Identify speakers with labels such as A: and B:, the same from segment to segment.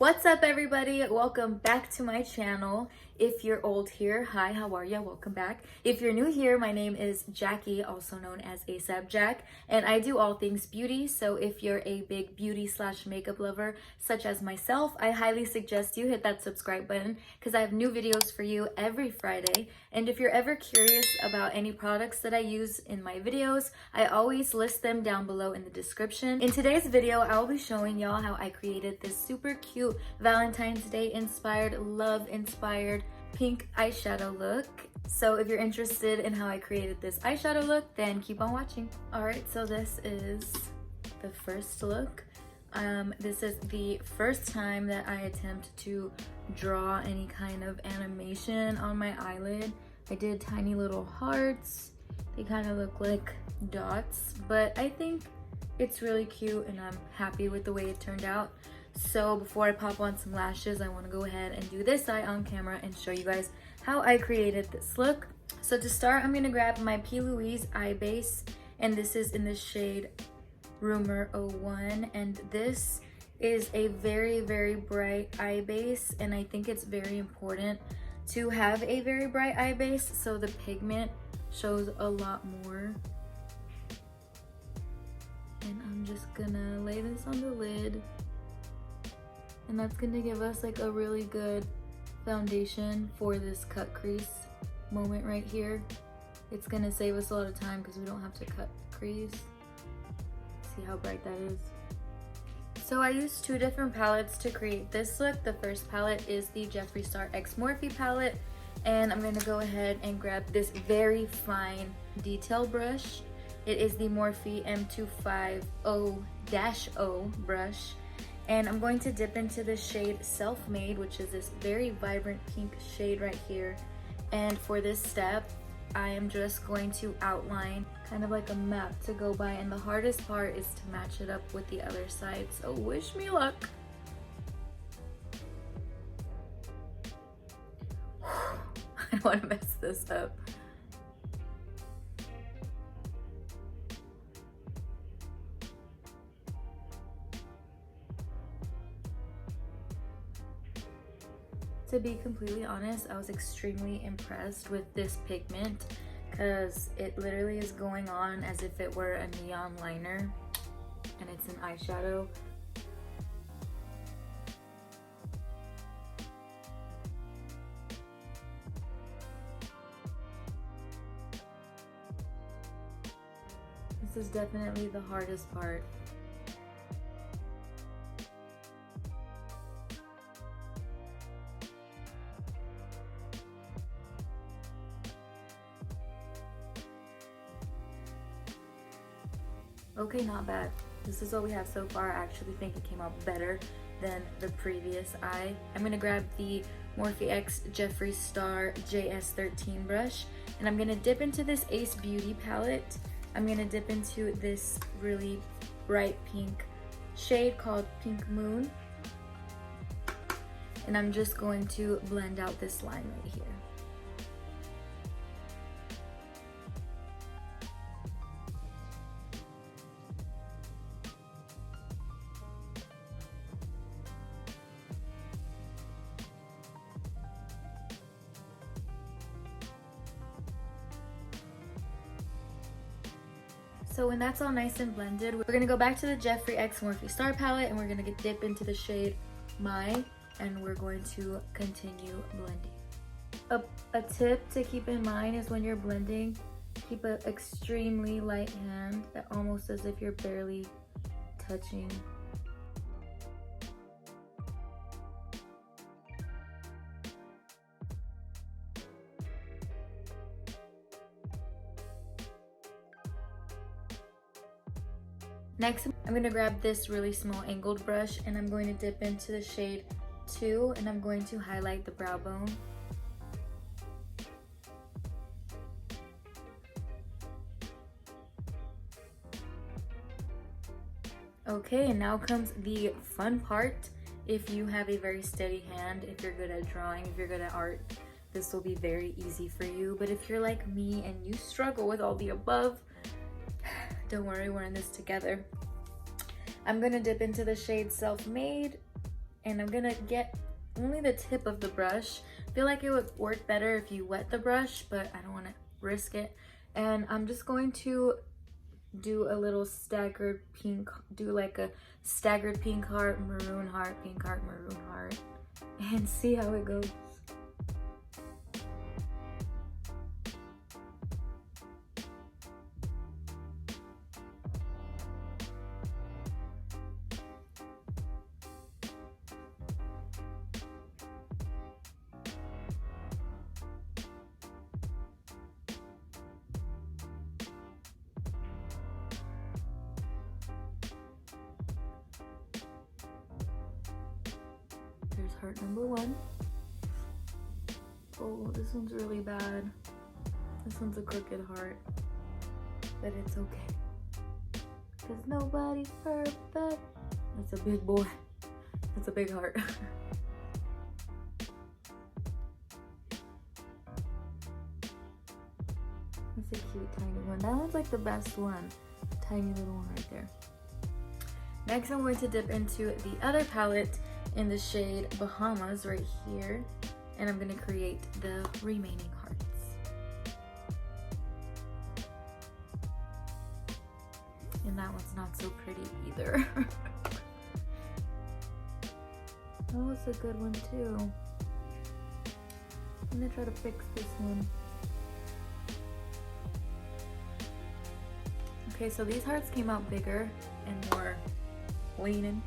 A: What's up, everybody? Welcome back to my channel. If you're old here, hi, how are ya? Welcome back. If you're new here, my name is Jackie, also known as ASAP Jack, and I do all things beauty. So if you're a big beauty / makeup lover such as myself, I highly suggest you hit that subscribe button because I have new videos for you every Friday. And if you're ever curious about any products that I use in my videos, I always list them down below in the description. In today's video, I'll be showing y'all how I created this super cute Valentine's Day inspired, love inspired pink eyeshadow look. So if you're interested in how I created this eyeshadow look, then keep on watching. All right, so this is the first look. This is the first time that I attempt to draw any kind of animation on my eyelid. I did tiny little hearts. They kind of look like dots, but I think it's really cute and I'm happy with the way it turned out. So before I pop on some lashes, I want to go ahead and do this eye on camera and show you guys how I created this look. So to start, I'm going to grab my P'louise eye base, and this is in the shade Rumour 01, and this is a very, very bright eye base, and I think it's very important to have a very bright eye base so the pigment shows a lot more. And I'm just gonna lay this on the lid, and that's gonna give us like a really good foundation for this cut crease moment right here. It's gonna save us a lot of time because we don't have to cut crease. See how bright that is? So I used two different palettes to create this look. The first palette is the Jeffree Star X Morphe palette, and I'm gonna go ahead and grab this very fine detail brush. It is the Morphe M250-O brush. And I'm going to dip into the shade Self-Made, which is this very vibrant pink shade right here. And for this step, I am just going to outline kind of like a map to go by. And the hardest part is to match it up with the other side. So wish me luck. I don't want to mess this up. To be completely honest, I was extremely impressed with this pigment because it literally is going on as if it were a neon liner, and it's an eyeshadow. This is definitely the hardest part. Okay, not bad. This is what we have so far. I actually think it came out better than the previous eye. I'm gonna grab the Morphe X Jeffree Star JS13 brush, and I'm gonna dip into this Ace Beauty palette. I'm gonna dip into this really bright pink shade called Pink Moon, and I'm just going to blend out this line right here. So when that's all nice and blended, we're gonna go back to the Jeffree X Morphe Star palette, and we're gonna dip into the shade My, and we're going to continue blending. A tip to keep in mind is when you're blending, keep an extremely light hand, almost as if you're barely touching. Next, I'm going to grab this really small angled brush, and I'm going to dip into the shade 2, and I'm going to highlight the brow bone. Okay, and now comes the fun part. If you have a very steady hand, if you're good at drawing, if you're good at art, this will be very easy for you. But if you're like me and you struggle with all the above, don't worry, we're in this together. I'm gonna dip into the shade Self-Made, and I'm gonna get only the tip of the brush. I feel like it would work better if you wet the brush, but I don't want to risk it. And I'm just going to do a little staggered pink, do like a staggered pink heart, maroon heart, pink heart, maroon heart, and see how it goes. There's heart number 1. Oh, this one's really bad. This one's a crooked heart, but it's okay, because nobody's perfect. That's a big boy. That's a big heart. That's a cute tiny one. That one's like the best one. Tiny little one right there. Next, I'm going to dip into the other palette in the shade Bahamas right here, and I'm going to create the remaining hearts. And that one's not so pretty either. Oh, it's a good one too. I'm going to try to fix this one. Okay, so these hearts came out bigger and more leaning.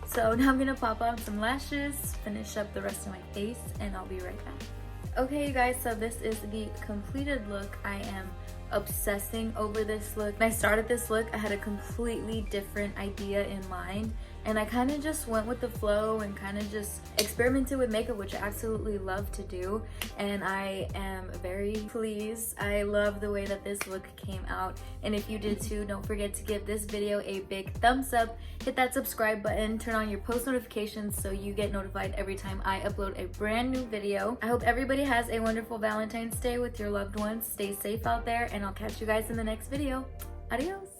A: So now I'm gonna pop on some lashes, finish up the rest of my face, and I'll be right back. Okay, you guys, so this is the completed look. I am obsessing over this look. When I started this look, I had a completely different idea in mind, and I kind of just went with the flow and kind of just experimented with makeup, which I absolutely love to do, and I am very pleased. I love the way that this look came out, and if you did too, don't forget to give this video a big thumbs up, hit that subscribe button, turn on your post notifications so you get notified every time I upload a brand new video. I hope everybody has a wonderful Valentine's Day with your loved ones. Stay safe out there, and I'll catch you guys in the next video. Adios!